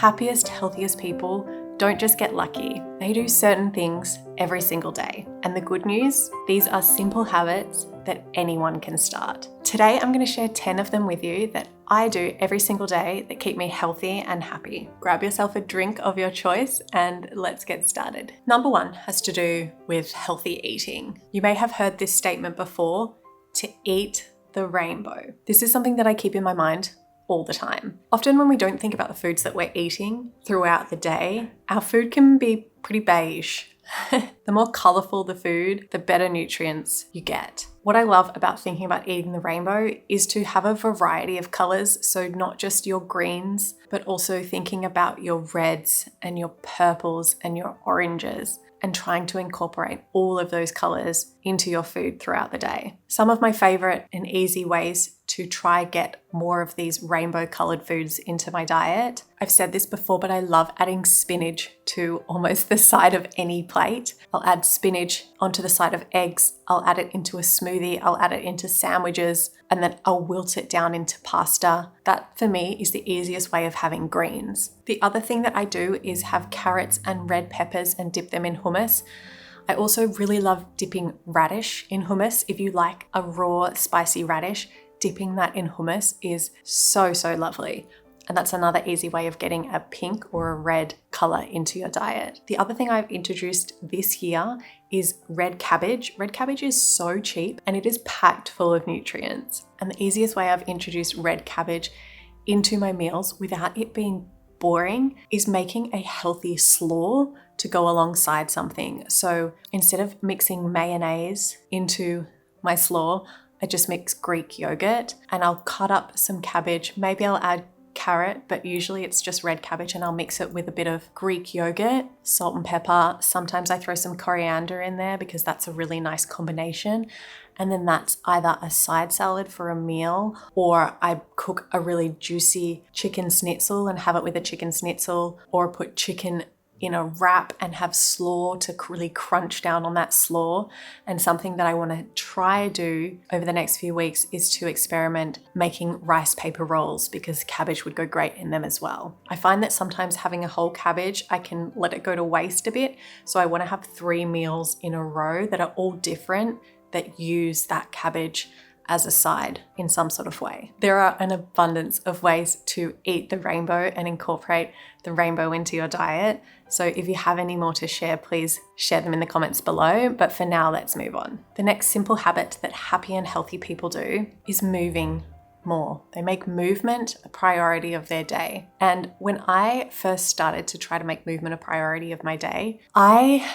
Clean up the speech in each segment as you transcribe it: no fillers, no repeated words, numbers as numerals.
happiest, healthiest people don't just get lucky. They do certain things every single day. And the good news, these are simple habits that anyone can start. Today, I'm going to share 10 of them with you that I do every single day that keep me healthy and happy. Grab yourself a drink of your choice and let's get started. Number 1 has to do with healthy eating. You may have heard this statement before, to eat the rainbow. This is something that I keep in my mind all the time. Often when we don't think about the foods that we're eating throughout the day, our food can be pretty beige. The more colorful the food, the better nutrients you get. What I love about thinking about eating the rainbow is to have a variety of colors. So not just your greens, but also thinking about your reds and your purples and your oranges, and trying to incorporate all of those colors into your food throughout the day. Some of my favorite and easy ways to try get more of these rainbow colored foods into my diet. I've said this before, but I love adding spinach to almost the side of any plate. I'll add spinach onto the side of eggs. I'll add it into a smoothie. I'll add it into sandwiches, and then I'll wilt it down into pasta. That for me is the easiest way of having greens. The other thing that I do is have carrots and red peppers and dip them in hummus. I also really love dipping radish in hummus. If you like a raw, spicy radish, dipping that in hummus is so lovely. And that's another easy way of getting a pink or a red color into your diet. The other thing I've introduced this year is red cabbage. Red cabbage is so cheap and it is packed full of nutrients. And the easiest way I've introduced red cabbage into my meals without it being boring is making a healthy slaw to go alongside something. So instead of mixing mayonnaise into my slaw, I just mix Greek yogurt and I'll cut up some cabbage. Maybe I'll add carrot, but usually it's just red cabbage, and I'll mix it with a bit of Greek yogurt, salt and pepper. Sometimes I throw some coriander in there because that's a really nice combination. And then that's either a side salad for a meal, or I cook a really juicy chicken schnitzel and have it with a chicken schnitzel, or put chicken in a wrap and have slaw to really crunch down on that slaw. And something that I want to try do over the next few weeks is to experiment making rice paper rolls, because cabbage would go great in them as well. I find that sometimes having a whole cabbage, I can let it go to waste a bit. So I want to have 3 meals in a row that are all different, that use that cabbage as a side in some sort of way. There are an abundance of ways to eat the rainbow and incorporate the rainbow into your diet. So if you have any more to share, please share them in the comments below. But for now, let's move on. The next simple habit that happy and healthy people do is moving more. They make movement a priority of their day. And when I first started to try to make movement a priority of my day, I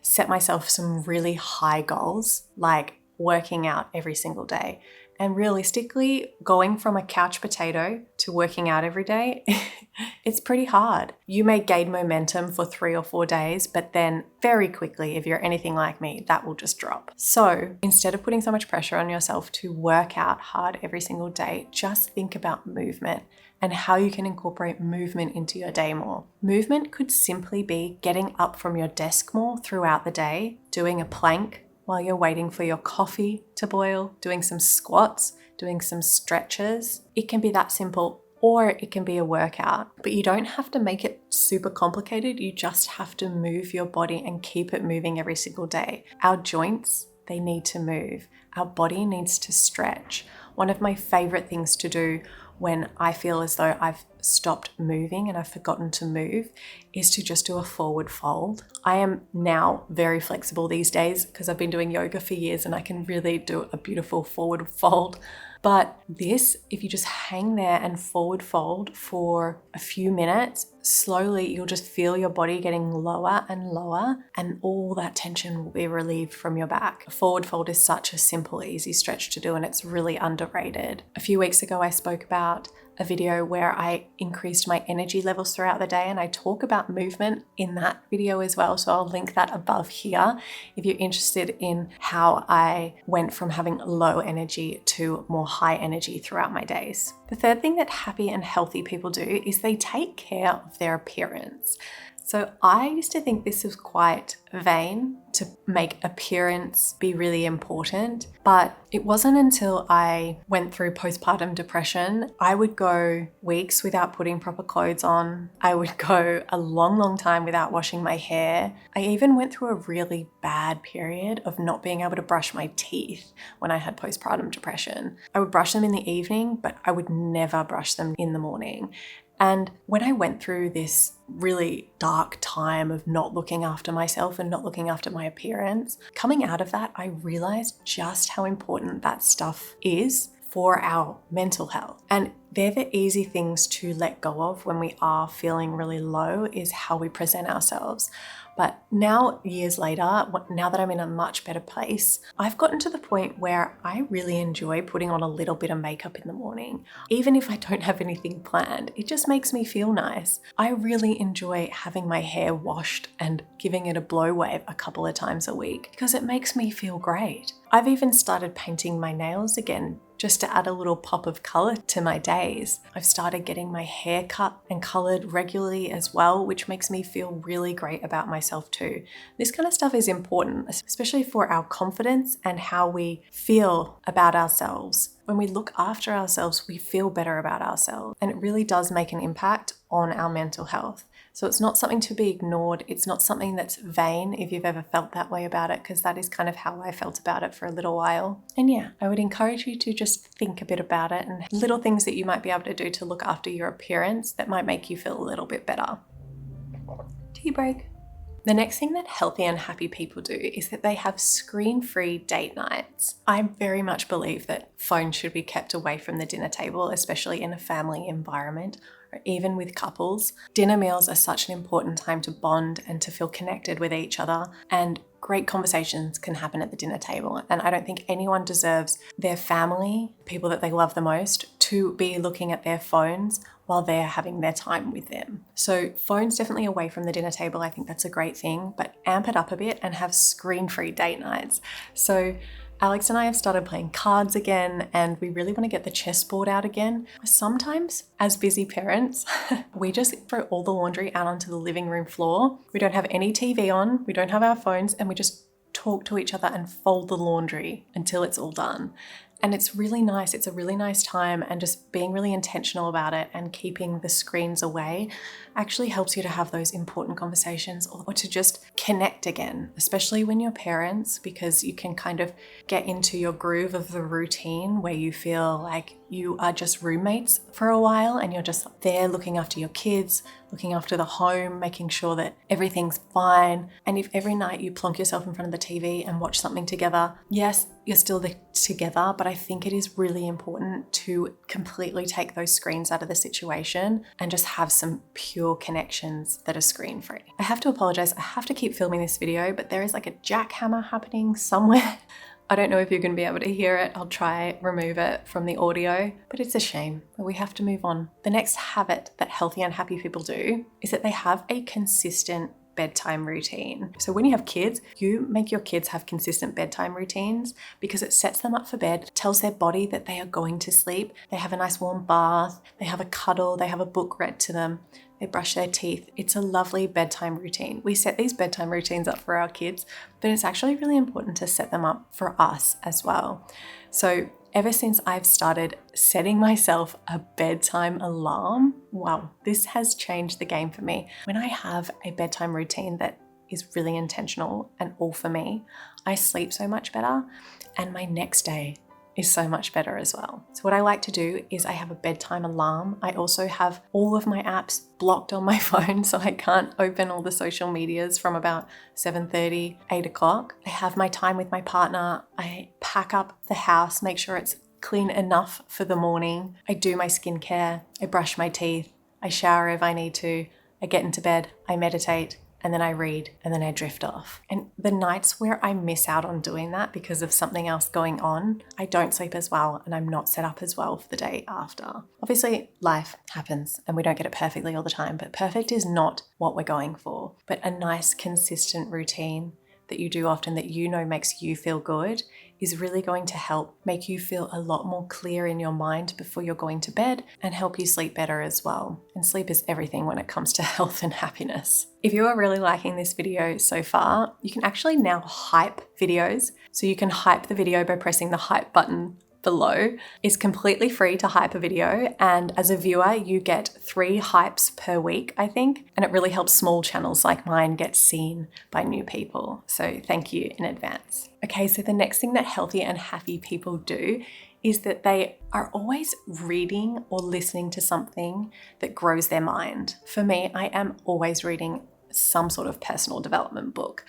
set myself some really high goals, like working out every single day. And realistically, going from a couch potato to working out every day, it's pretty hard. You may gain momentum for 3 or 4 days, but then very quickly, if you're anything like me, that will just drop. So instead of putting so much pressure on yourself to work out hard every single day, just think about movement and how you can incorporate movement into your day more. Movement could simply be getting up from your desk more throughout the day, doing a plank while you're waiting for your coffee to boil, doing some squats, doing some stretches. It can be that simple, or it can be a workout. But you don't have to make it super complicated. You just have to move your body and keep it moving every single day. Our joints, they need to move. Our body needs to stretch. One of my favorite things to do when I feel as though I've stopped moving and I've forgotten to move is to just do a forward fold. I am now very flexible these days because I've been doing yoga for years and I can really do a beautiful forward fold. But this, if you just hang there and forward fold for a few minutes, slowly you'll just feel your body getting lower and lower, and all that tension will be relieved from your back. A forward fold is such a simple, easy stretch to do, and it's really underrated. A few weeks ago, I spoke about a video where I increased my energy levels throughout the day, and I talk about movement in that video as well. So I'll link that above here if you're interested in how I went from having low energy to more high energy throughout my days. The third thing that happy and healthy people do is they take care of their appearance. So I used to think this was quite vain to make appearance be really important, but it wasn't until I went through postpartum depression. I would go weeks without putting proper clothes on. I would go a long time without washing my hair. I even went through a really bad period of not being able to brush my teeth when I had postpartum depression. I would brush them in the evening, but I would never brush them in the morning. And when I went through this really dark time of not looking after myself and not looking after my appearance, coming out of that, I realized just how important that stuff is for our mental health. And they're the easy things to let go of when we are feeling really low, is how we present ourselves. But now, years later, now that I'm in a much better place, I've gotten to the point where I really enjoy putting on a little bit of makeup in the morning. Even if I don't have anything planned, it just makes me feel nice. I really enjoy having my hair washed and giving it a blow wave a couple of times a week because it makes me feel great. I've even started painting my nails again, just to add a little pop of color to my days. I've started getting my hair cut and colored regularly as well, which makes me feel really great about myself too. This kind of stuff is important, especially for our confidence and how we feel about ourselves. When we look after ourselves, we feel better about ourselves, and it really does make an impact on our mental health. So it's not something to be ignored. It's not something that's vain, if you've ever felt that way about it, because that is kind of how I felt about it for a little while. And yeah, I would encourage you to just think a bit about it and little things that you might be able to do to look after your appearance that might make you feel a little bit better. Tea break. The next thing that healthy and happy people do is that they have screen-free date nights. I very much believe that phones should be kept away from the dinner table, especially in a family environment, or even with couples. Dinner meals are such an important time to bond and to feel connected with each other, and great conversations can happen at the dinner table. And I don't think anyone deserves their family, people that they love the most, to be looking at their phones while they're having their time with them. So phones definitely away from the dinner table. I think that's a great thing, but amp it up a bit and have screen-free date nights. So Alex and I have started playing cards again, and we really want to get the chessboard out again. Sometimes, as busy parents, we just throw all the laundry out onto the living room floor. We don't have any TV on, we don't have our phones, and we just talk to each other and fold the laundry until it's all done. And it's really nice. It's a really nice time, and just being really intentional about it and keeping the screens away actually helps you to have those important conversations or to just connect again, especially when you're parents, because you can kind of get into your groove of the routine where you feel like you are just roommates for a while and you're just there looking after your kids, looking after the home, making sure that everything's fine. And if every night you plonk yourself in front of the TV and watch something together, yes, you're still together, but I think it is really important to completely take those screens out of the situation and just have some pure connections that are screen free. I have to apologize. I have to keep filming this video, but there is like a jackhammer happening somewhere. I don't know if you're going to be able to hear it. I'll try remove it from the audio, but it's a shame. But we have to move on. The next habit that healthy and happy people do is that they have a consistent bedtime routine. So when you have kids, you make your kids have consistent bedtime routines because it sets them up for bed, tells their body that they are going to sleep. They have a nice warm bath, they have a cuddle, they have a book read to them, they brush their teeth. It's a lovely bedtime routine. We set these bedtime routines up for our kids, but it's actually really important to set them up for us as well. So ever since I've started setting myself a bedtime alarm, wow, this has changed the game for me. When I have a bedtime routine that is really intentional and all for me, I sleep so much better, and my next day is so much better as well. So what I like to do is I have a bedtime alarm. I also have all of my apps blocked on my phone, so I can't open all the social medias from about 7:30, 8 o'clock. I have my time with my partner. I pack up the house, make sure it's clean enough for the morning. I do my skincare. I brush my teeth. I shower if I need to. I get into bed. I meditate. And then I read, and then I drift off. And the nights where I miss out on doing that because of something else going on, I don't sleep as well, and I'm not set up as well for the day after. Obviously, life happens and we don't get it perfectly all the time, but perfect is not what we're going for. But a nice, consistent routine that you do often that you know makes you feel good is really going to help make you feel a lot more clear in your mind before you're going to bed and help you sleep better as well. And sleep is everything when it comes to health and happiness. If you are really liking this video so far, you can actually now hype videos. So you can hype the video by pressing the hype button below. It's completely free to hype a video, and as a viewer you get 3 hypes per week, I think, and it really helps small channels like mine get seen by new people. So thank you in advance. Okay, so the next thing that healthy and happy people do is that they are always reading or listening to something that grows their mind. For me, I am always reading some sort of personal development book.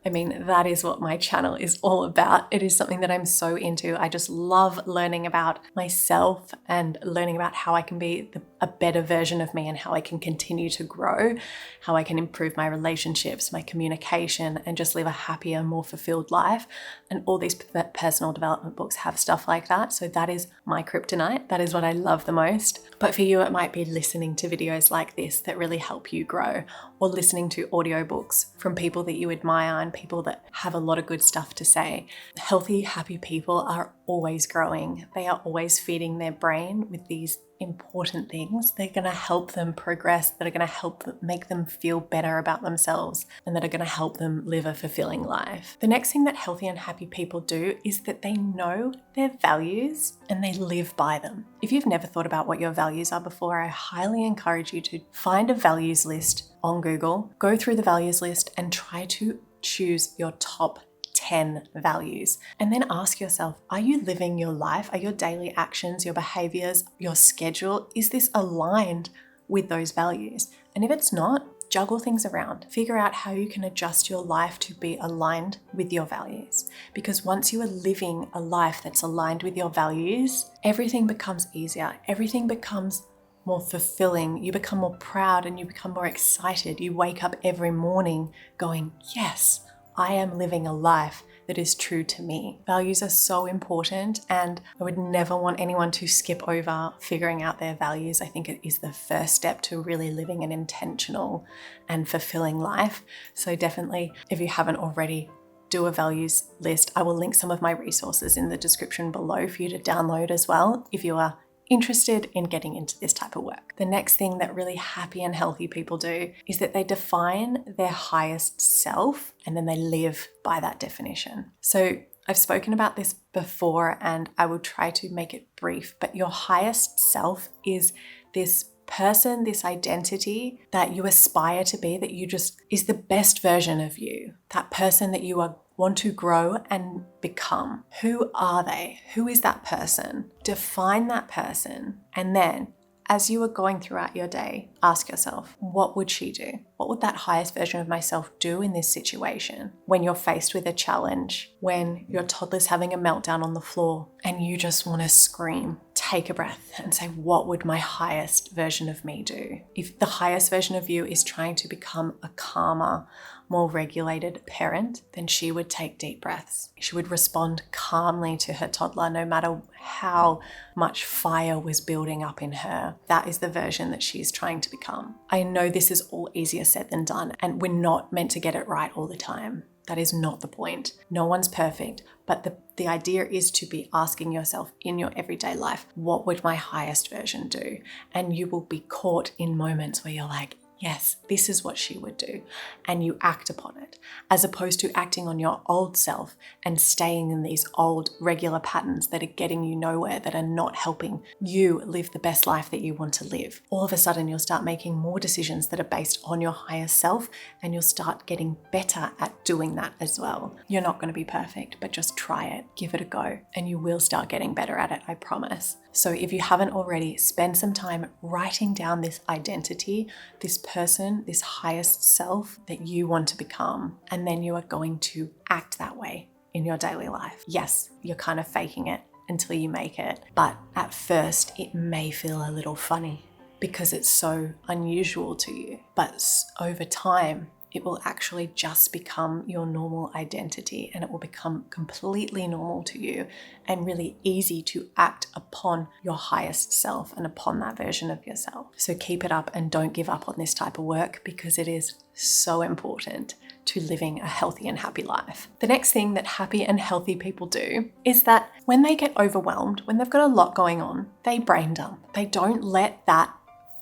I mean, that is what my channel is all about. It is something that I'm so into. I just love learning about myself and learning about how I can be a better version of me and how I can continue to grow, how I can improve my relationships, my communication, and just live a happier, more fulfilled life. And all these personal development books have stuff like that. So that is my kryptonite. That is what I love the most. But for you, it might be listening to videos like this that really help you grow, or listening to audiobooks from people that you admire and people that have a lot of good stuff to say. Healthy, happy people are always growing. They are always feeding their brain with these important things. They're going to help them progress, that are going to help make them feel better about themselves, and that are going to help them live a fulfilling life. The next thing that healthy and happy people do is that they know their values and they live by them. If you've never thought about what your values are before, I highly encourage you to find a values list on Google, go through the values list and try to choose your top 10 values, and then ask yourself, are you living your life? Are your daily actions, your behaviors, your schedule, is this aligned with those values? And if it's not, juggle things around. Figure out how you can adjust your life to be aligned with your values. Because once you are living a life that's aligned with your values, everything becomes easier. Everything becomes more fulfilling. You become more proud and you become more excited. You wake up every morning going, yes, I am living a life that is true to me. Values are so important, and I would never want anyone to skip over figuring out their values. I think it is the first step to really living an intentional and fulfilling life. So definitely, if you haven't already, do a values list. I will link some of my resources in the description below for you to download as well if you are interested in getting into this type of work. The next thing that really happy and healthy people do is that they define their highest self and then they live by that definition. So I've spoken about this before and I will try to make it brief, but your highest self is this person, this identity that you aspire to be, that you just is the best version of you, that person that you want to grow and become. Who are they? Who is that person? Define that person. And then as you are going throughout your day, ask yourself, what would she do? What would that highest version of myself do in this situation? When you're faced with a challenge, when your toddler's having a meltdown on the floor and you just want to scream, take a breath and say, what would my highest version of me do? If the highest version of you is trying to become a calmer, more regulated parent, then she would take deep breaths. She would respond calmly to her toddler no matter how much fire was building up in her. That is the version that she's trying to become. I know this is all easier said than done, and we're not meant to get it right all the time. That is not the point. No one's perfect, but the idea is to be asking yourself in your everyday life, what would my highest version do? And you will be caught in moments where you're like, yes, this is what she would do. And you act upon it, as opposed to acting on your old self and staying in these old regular patterns that are getting you nowhere, that are not helping you live the best life that you want to live. All of a sudden, you'll start making more decisions that are based on your higher self, and you'll start getting better at doing that as well. You're not going to be perfect, but just try it, give it a go, and you will start getting better at it, I promise. So if you haven't already, spend some time writing down this identity, this person, this highest self that you want to become, and then you are going to act that way in your daily life. Yes, you're kind of faking it until you make it, but at first it may feel a little funny because it's so unusual to you, but over time it will actually just become your normal identity, and it will become completely normal to you and really easy to act upon your highest self and upon that version of yourself. So keep it up and don't give up on this type of work, because it is so important to living a healthy and happy life. The next thing that happy and healthy people do is that when they get overwhelmed, when they've got a lot going on, they brain dump. They don't let that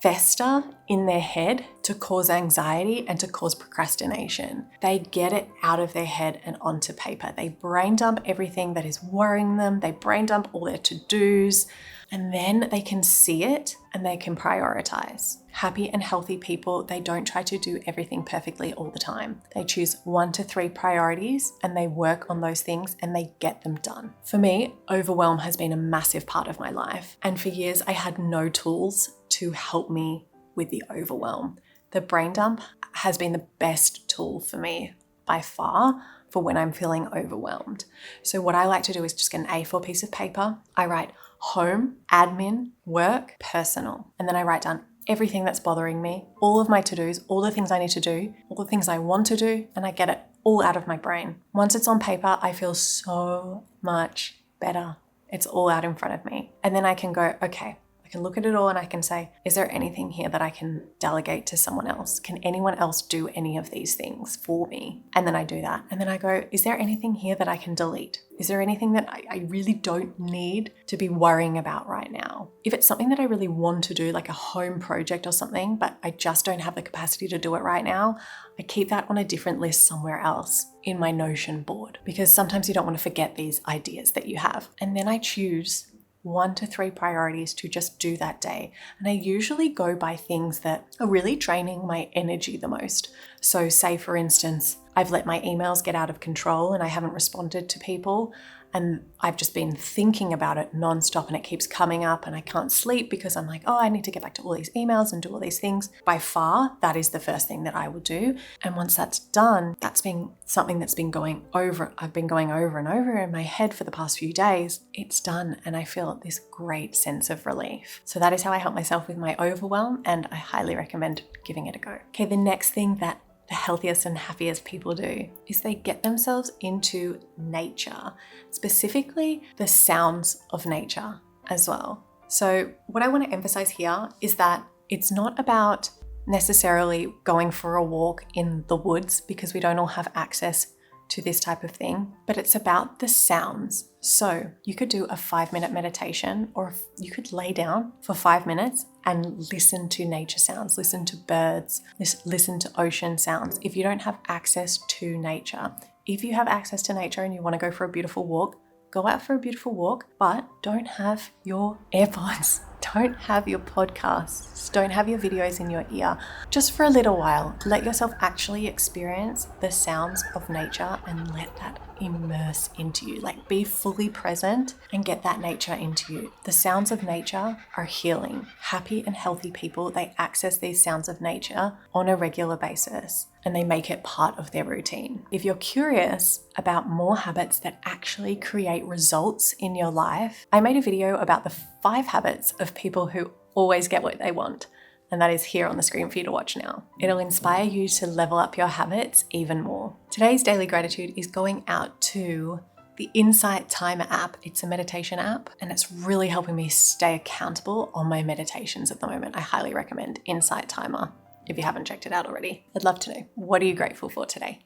fester in their head to cause anxiety and to cause procrastination. They get it out of their head and onto paper. They brain dump everything that is worrying them. They brain dump all their to-dos, and then they can see it and they can prioritize. Happy and healthy people, they don't try to do everything perfectly all the time. They choose 1 to 3 priorities and they work on those things and they get them done. For me, overwhelm has been a massive part of my life. And for years, I had no tools to help me with the overwhelm. The brain dump has been the best tool for me by far for when I'm feeling overwhelmed. So what I like to do is just get an A4 piece of paper. I write home, admin, work, personal, and then I write down everything that's bothering me, all of my to-dos, all the things I need to do, all the things I want to do, and I get it all out of my brain. Once it's on paper, I feel so much better. It's all out in front of me. And then I can go, okay, I can look at it all and I can say, is there anything here that I can delegate to someone else? Can anyone else do any of these things for me? And then I do that. And then I go, is there anything here that I can delete? Is there anything that I really don't need to be worrying about right now? If it's something that I really want to do, like a home project or something, but I just don't have the capacity to do it right now, I keep that on a different list somewhere else in my Notion board, because sometimes you don't want to forget these ideas that you have. And then I choose 1 to 3 priorities to just do that day. And I usually go by things that are really draining my energy the most. So say for instance, I've let my emails get out of control and I haven't responded to people, and I've just been thinking about it nonstop and it keeps coming up and I can't sleep because I'm like, oh, I need to get back to all these emails and do all these things. By far, that is the first thing that I will do. And once that's done, that's been something that's been going over. I've been going over and over in my head for the past few days. It's done and I feel this great sense of relief. So that is how I help myself with my overwhelm, and I highly recommend giving it a go. Okay, the next thing that the healthiest and happiest people do is they get themselves into nature, specifically the sounds of nature as well. So what I want to emphasize here is that it's not about necessarily going for a walk in the woods, because we don't all have access to this type of thing, but it's about the sounds. So you could do a 5-minute meditation, or you could lay down for 5 minutes and listen to nature sounds, listen to birds, listen to ocean sounds. If you don't have access to nature, if you have access to nature and you want to go for a beautiful walk, go out for a beautiful walk, but don't have your AirPods, don't have your podcasts, don't have your videos in your ear. Just for a little while, let yourself actually experience the sounds of nature and let that immerse into you. Like, be fully present and get that nature into you. The sounds of nature are healing. Happy and healthy people, they access these sounds of nature on a regular basis and they make it part of their routine. If you're curious about more habits that actually create results in your life, I made a video about the 5 habits of people who always get what they want. And that is here on the screen for you to watch now. It'll inspire you to level up your habits even more. Today's daily gratitude is going out to the Insight Timer app. It's a meditation app and it's really helping me stay accountable on my meditations at the moment. I highly recommend Insight Timer if you haven't checked it out already. I'd love to know, what are you grateful for today?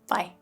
Bye.